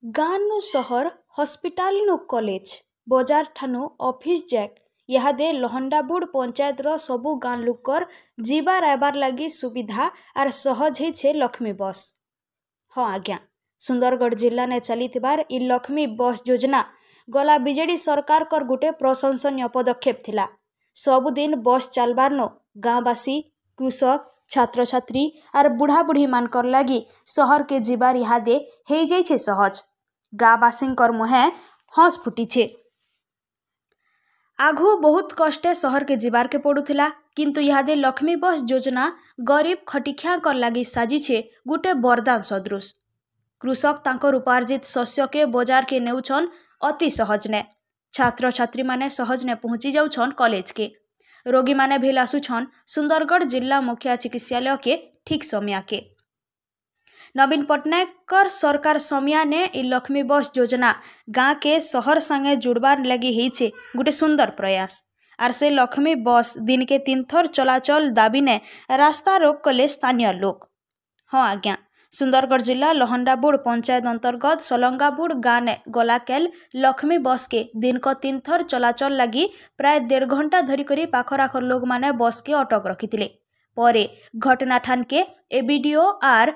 ଗାଁନୁ ସହର ହସ୍ପିଟାଲନୁ କଲେଜ ବଜାର ଠାନୁ ଅଫିସ୍ ଯାଏଁ ଇହାଦେ ଲହଣ୍ଡାବୁଡ଼ ପଞ୍ଚାୟତର ସବୁ ଗାଁ ଲୁକର ଯିବାର ଆଇବାର ଲାଗି ସୁବିଧା ଆର୍ ସହଜ ହେଇଛେ ଲକ୍ଷ୍ମୀ ବସ୍। ହଁ ଆଜ୍ଞା, ସୁନ୍ଦରଗଡ଼ ଜିଲ୍ଲାନେ ଚାଲିଥିବାର ଇ ଲକ୍ଷ୍ମୀ ବସ୍ ଯୋଜନା ଗଲା ବିଜେଡ଼ି ସରକାରଙ୍କର ଗୁଟେ ପ୍ରଶଂସନୀୟ ପଦକ୍ଷେପ ଥିଲା। ସବୁଦିନ ବସ୍ ଚାଲବାରନୁ ଗାଁବାସୀ, କୃଷକ, ଛାତ୍ରଛାତ୍ରୀ ଆର୍ ବୁଢ଼ାବୁଢ଼ୀ ମାନକର ଲାଗି ସହରକେ ଯିବାର ଇହାଦେ ହେଇଯାଇଛେ ସହଜ। ଗାଁବାସୀଙ୍କର ମୁହେଁ ହସ ଫୁଟିଛେ। ଆଘୁ ବହୁତ କଷ୍ଟେ ସହରକେ ଯିବାରକେ ପଡ଼ୁଥିଲା, କିନ୍ତୁ ଇହାଦେ ଲକ୍ଷ୍ମୀ ବସ୍ ଯୋଜନା ଗରିବ ଖଟିଖିଆଙ୍କର ଲାଗି ସାଜିଛେ ଗୁଟେ ବରଦାନ ସଦୃଶ। କୃଷକ ତାଙ୍କର ଉପାର୍ଜିତ ଶସ୍ୟକେ ବଜାରକେ ନେଉଛନ୍ ଅତି ସହଜନେ। ଛାତ୍ରଛାତ୍ରୀମାନେ ସହଜନେ ପହୁଞ୍ଚି ଯାଉଛନ୍ କଲେଜକେ। ରୋଗୀମାନେ ଭିଲ୍ ଆସୁଛନ୍ ସୁନ୍ଦରଗଡ଼ ଜିଲ୍ଲା ମୁଖ୍ୟ ଚିକିତ୍ସାଳୟକେ ଠିକ୍ ସମୟାକେ। ନବୀନ ପଟ୍ଟନାୟକର ସରକାର ସମୟାନେ ଇ ଲକ୍ଷ୍ମୀ ବସ୍ ଯୋଜନା ଗାଁକେ ସହର ସାଙ୍ଗେ जुड़बार लगी ହେଇଛେ गुटे सुंदर प्रयास। आर से लक्ष्मी बस दिनके 3 थर चलाचल दाबीने रास्ता रोक कले स्थानीय लोक। हाँ आज्ञा, सुंदरगढ़ जिला लहंडाबुड़ पंचायत अंतर्गत सलंगाबुड़ गाँने गलाकेल लक्ष्मी बस के दिन को 3 थर चलाचल लगी प्राय 1.5 घंटा धरिकरी पाखराखर लोग माने बस के अटक रखिथिले। परे घटना ठान के एबीडीओ आर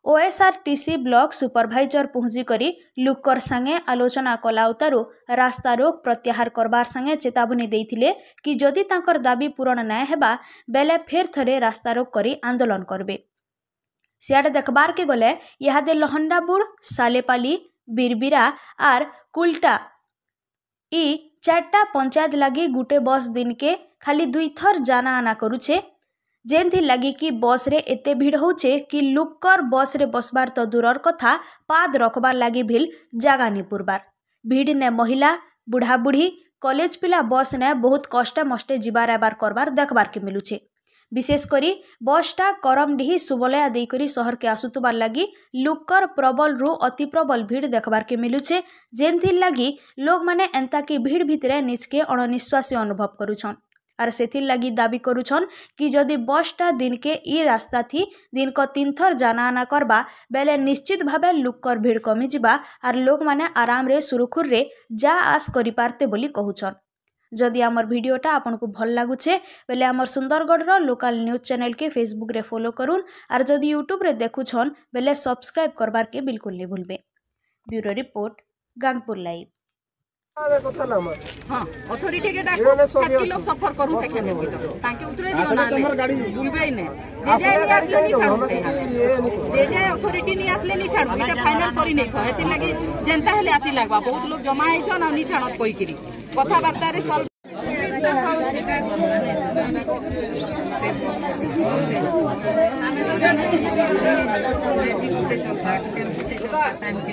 ओएसआरटीसी ब्लॉक सुपरवाइजर पहुंची करी लुकर संगे आलोचना कला उतारू रास्ता रोक प्रत्याहार करबार संगे चेतावनी देइथिले कि जदि तांकर दाबी पूरण नाय हेबा बेले फेर थरे रास्ता रोक करी आंदोलन करबे। सियाडे देखबार के गले इहादे लहंडाबुड़, सालेपाली, बीरबिरा आर कुलटा इ 4टा पंचायत लगी गुटे बस दिन के खाली 2 थर जाना आना करुछे। जेनथी लगी कि बस रे एते भीड़ होचे कि लुकर बस रे बसबार तो दूरर कथा पाद रखबार लगी भील जागा नी पुरबार। भीड़ ने महिला, बुढ़ा बुढ़ी, कॉलेज पिला बस ने बहुत कष्टे मष्टे जिबार आबार करबार देखबार के मिलुछे। विशेष करी बसटा करमडीही सुबलया देकरी शहर के आसुतबार लगी लुकर प्रबल रु अति प्रबल भीड़ देखबार के मिलुछे। जेनथी लगी लोग माने एंता की भीड़ भितरे निजके अणनिश्वासी अनुभव करुछन। आर सेथिर लगी दाबी करुछन कि जदि बसटा दिन के ई रास्ता थी दिन को 3 थर जाना आना करबा बेले निश्चित भावे लुकर भीड़ कमी जिबा आर लोग माने आराम रे सुरुखुर रे जा आस करि पारते बोली कहूछन। जदि आमर वीडियोटा आपनको भल लागुछे बेले आमर सुंदरगढ़ रो लोकल न्यूज चैनल के फेसबुक रे फॉलो करून आर जदि यूट्यूब रे देखुछन बेले सब्सक्राइब करबार के बिल्कुल नहीं भूलबे। Bureau report, Gangpur live. हां अथॉरिटी के डाको खाती लोग सफर करू देखे ने ताके उतरे दियो ना बुलबे ही ने जे जाय नि आसले नि छाड़ू जे जाय अथॉरिटी नि आसले नि छाड़ू इटा फाइनल करी नै छ एति लागि जनता हेले आसी लागबा बहुत लोग जमा आइ छ ना नि छाड़त कोइ किरी कथा बार्ता रे सॉल्व टाइम के